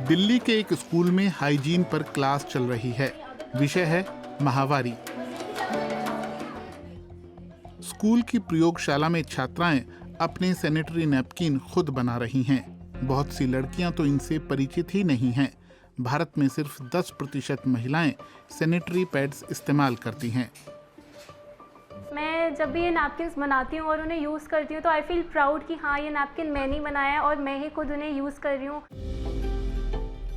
दिल्ली के एक स्कूल में हाइजीन पर क्लास चल रही है। विषय है माहवारी। स्कूल की प्रयोगशाला में छात्राएं अपने सैनिटरी नैपकिन खुद बना रही हैं। बहुत सी लड़कियां तो इनसे परिचित ही नहीं हैं। भारत में सिर्फ 10% महिलाएं सैनिटरी पैड्स इस्तेमाल करती हैं। मैं जब भी ये नैपकिन्स बनाती हूँ और उन्हें यूज़ करती हूँ तो आई फील प्राउड कि हाँ, ये नैपकिन मैंने ही बनाया है और मैं ही खुद उन्हें यूज़ कर रही हूँ।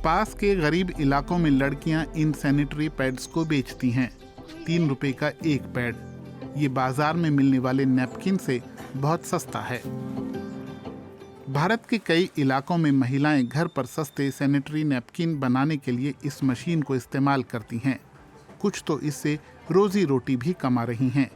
पास के गरीब इलाकों में लड़कियां इन सैनिटरी पैड्स को बेचती हैं। 3 रुपए का एक पैड। ये बाजार में मिलने वाले नैपकिन से बहुत सस्ता है। भारत के कई इलाकों में महिलाएं घर पर सस्ते सैनिटरी नैपकिन बनाने के लिए इस मशीन को इस्तेमाल करती हैं। कुछ तो इससे रोजी रोटी भी कमा रही हैं।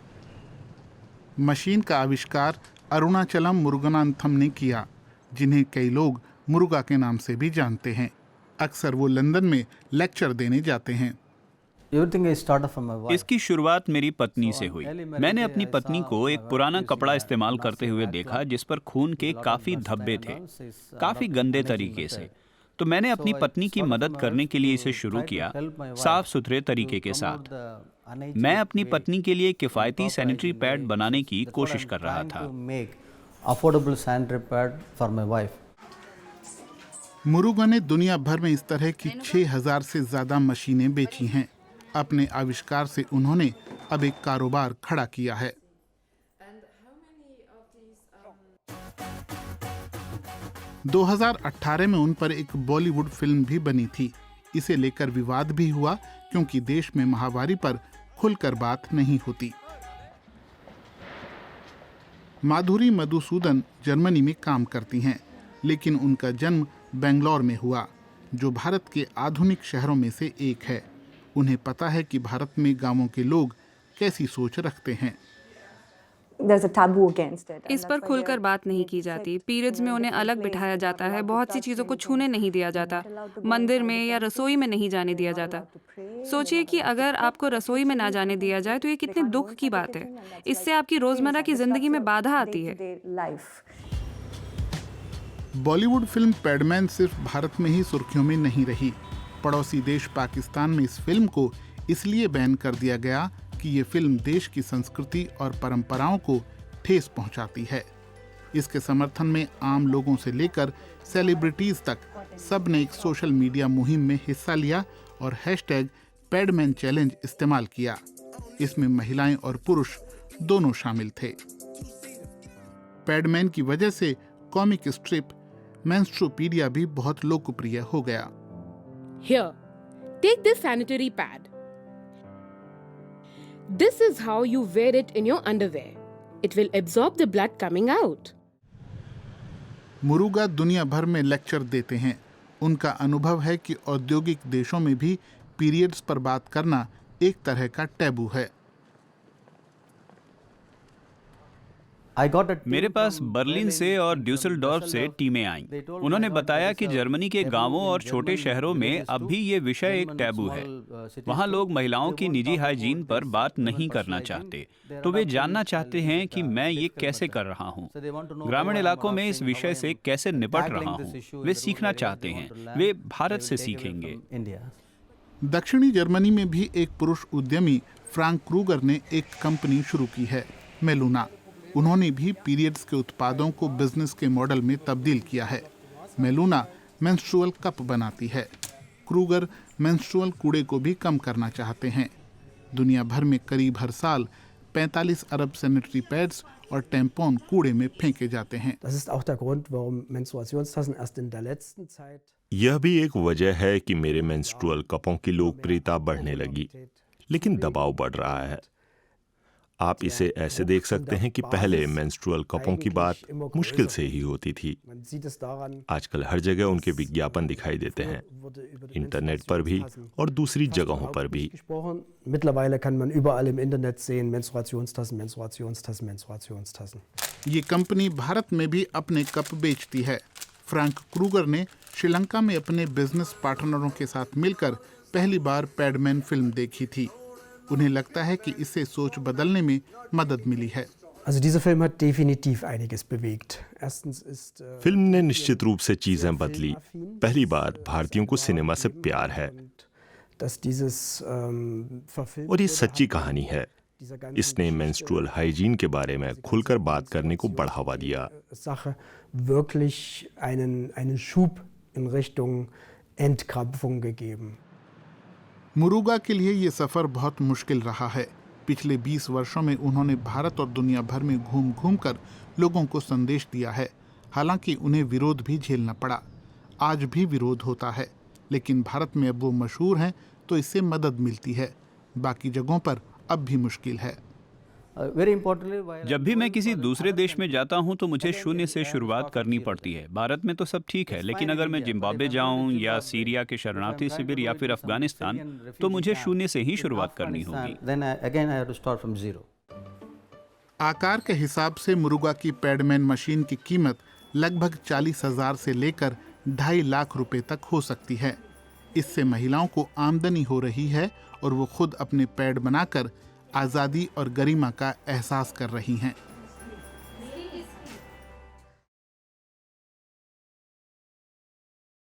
मशीन का आविष्कार अरुणाचलम मुरुगनाथम ने किया, जिन्हें कई लोग मुरुगा के नाम से भी जानते हैं। अक्सर वो लंदन में लेक्चर देने जाते हैं। इसकी शुरुआत मेरी पत्नी से हुई। मैंने अपनी पत्नी को एक पुराना कपड़ा इस्तेमाल करते हुए देखा जिस पर खून के काफी धब्बे थे, काफी गंदे तरीके से। तो मैंने अपनी पत्नी की मदद करने के लिए इसे शुरू किया, साफ सुथरे तरीके के साथ। मैं अपनी पत्नी के लिए किफायती सैनिटरी पैड बनाने की कोशिश कर रहा था। मुरुगा ने दुनिया भर में इस तरह की 6000 से ज्यादा मशीनें बेची हैं। अपने आविष्कार से उन्होंने अब एक कारोबार खड़ा किया है। – 2018 में उन पर एक बॉलीवुड फिल्म भी बनी थी। इसे लेकर विवाद भी हुआ क्योंकि देश में माहवारी पर खुलकर बात नहीं होती। माधुरी मधुसूदन जर्मनी में काम करती हैं, लेकिन उनका जन्म बेंगलोर में हुआ, जो भारत के आधुनिक शहरों में से एक है। उन्हें पता है कि भारत में गांवों के लोग कैसी सोच रखते हैं। इस पर खुलकर बात नहीं की जाती। पीरियड्स में उन्हें अलग बिठाया जाता है। बहुत सी चीज़ों को छूने नहीं दिया जाता। मंदिर में या रसोई में नहीं जाने दिया जाता। सोचिए कि अगर आपको रसोई में ना जाने दिया जाए तो ये कितने दुख की बात है। इससे आपकी रोजमर्रा की जिंदगी में बाधा आती है। बॉलीवुड फिल्म पैडमैन सिर्फ भारत में ही सुर्खियों में नहीं रही। पड़ोसी देश पाकिस्तान में इस फिल्म को इसलिए बैन कर दिया गया कि ये फिल्म देश की संस्कृति और परंपराओं को ठेस पहुंचाती है। इसके समर्थन में आम लोगों से लेकर सेलिब्रिटीज तक सब ने एक सोशल मीडिया मुहिम में हिस्सा लिया और #पैडमैन चैलेंज इस्तेमाल किया। इसमें महिलाएं और पुरुष दोनों शामिल थे। पैडमैन की वजह से कॉमिक स्ट्रिप मेंस्ट्रुपीडिया भी बहुत लोकप्रिय हो गया। Here, take this sanitary pad. This is how you wear it in your underwear. It will absorb the blood coming out. Muruga दुनिया भर में लेक्चर देते हैं। उनका अनुभव है कि औद्योगिक देशों में भी पीरियड्स पर बात करना एक तरह का टैबू है। मेरे पास बर्लिन से और ड्यूसलडॉर्फ से टीमें आईं। उन्होंने बताया कि जर्मनी के गांवों और छोटे शहरों में अब भी ये विषय एक टैबू है। वहां लोग महिलाओं की निजी हाइजीन पर बात नहीं करना चाहते, तो वे जानना चाहते हैं कि मैं ये कैसे कर रहा हूं। ग्रामीण इलाकों में इस विषय से कैसे निपट रहा हूं, वे सीखना चाहते हैं। वे भारत से सीखेंगे। दक्षिणी जर्मनी में भी एक पुरुष उद्यमी फ्रैंक क्रूगर ने एक कंपनी शुरू की है, मेलूना। उन्होंने भी पीरियड्स के उत्पादों को बिजनेस के मॉडल में तब्दील किया है। मेलूना मेंस्ट्रुअल कप बनाती है। क्रूगर मेंस्ट्रुअल कूड़े को भी कम करना चाहते हैं। दुनिया भर में करीब हर साल 45 अरब सैनिटरी पैड्स और टैम्पॉन कूड़े में फेंके जाते हैं। यह भी एक वजह है कि मेरे मेंस्ट्रुअल कपों की लोकप्रियता बढ़ने लगी, लेकिन दबाव बढ़ रहा है। आप इसे ऐसे देख सकते हैं कि पहले मेंस्ट्रुअल कपों की बात मुश्किल से ही होती थी। आजकल हर जगह उनके विज्ञापन दिखाई देते हैं, इंटरनेट पर भी और दूसरी जगहों पर भी। ये कंपनी भारत में भी अपने कप बेचती है। फ्रैंक क्रूगर ने श्रीलंका में अपने बिजनेस पार्टनरों के साथ मिलकर पहली बार पैडमैन फिल्म देखी थी। उन्हें लगता है कि इससे सोच बदलने में मदद मिली है। Also dieser Film hat definitiv einiges bewegt. Erstens ist film ने निश्चित रूप से चीजें बदली। पहली बात, भारतीयों को सिनेमा से प्यार है dass dieses और ये सच्ची कहानी है। इसने मेंस्ट्रुअल हाइजीन के बारे में खुलकर बात करने को बढ़ावा दिया। Sache wirklich einen Schub in Richtung Entkrampfung gegeben. Muruga के लिए ये सफ़र बहुत मुश्किल रहा है। पिछले 20 वर्षों में उन्होंने भारत और दुनिया भर में घूम घूम कर लोगों को संदेश दिया है। हालांकि उन्हें विरोध भी झेलना पड़ा। आज भी विरोध होता है, लेकिन भारत में अब वो मशहूर हैं तो इससे मदद मिलती है। बाकी जगहों पर अब भी मुश्किल है। जब भी मैं किसी दूसरे देश में जाता हूं तो मुझे शून्य से शुरुआत करनी पड़ती है। भारत में तो सब ठीक है, लेकिन अगर मैं जिम्बाब्वे जाऊं या सीरिया के शरणार्थी शिविर या फिर अफगानिस्तान, तो मुझे शून्य से ही शुरुआत करनी होगी। आकार के हिसाब से मुरुगा की पैडमैन मशीन की कीमत लगभग 40,000 से लेकर 2.5 लाख रुपए तक हो सकती है। इससे महिलाओं को आमदनी हो रही है और वो खुद अपने पैड बनाकर आज़ादी और गरिमा का एहसास कर रही हैं।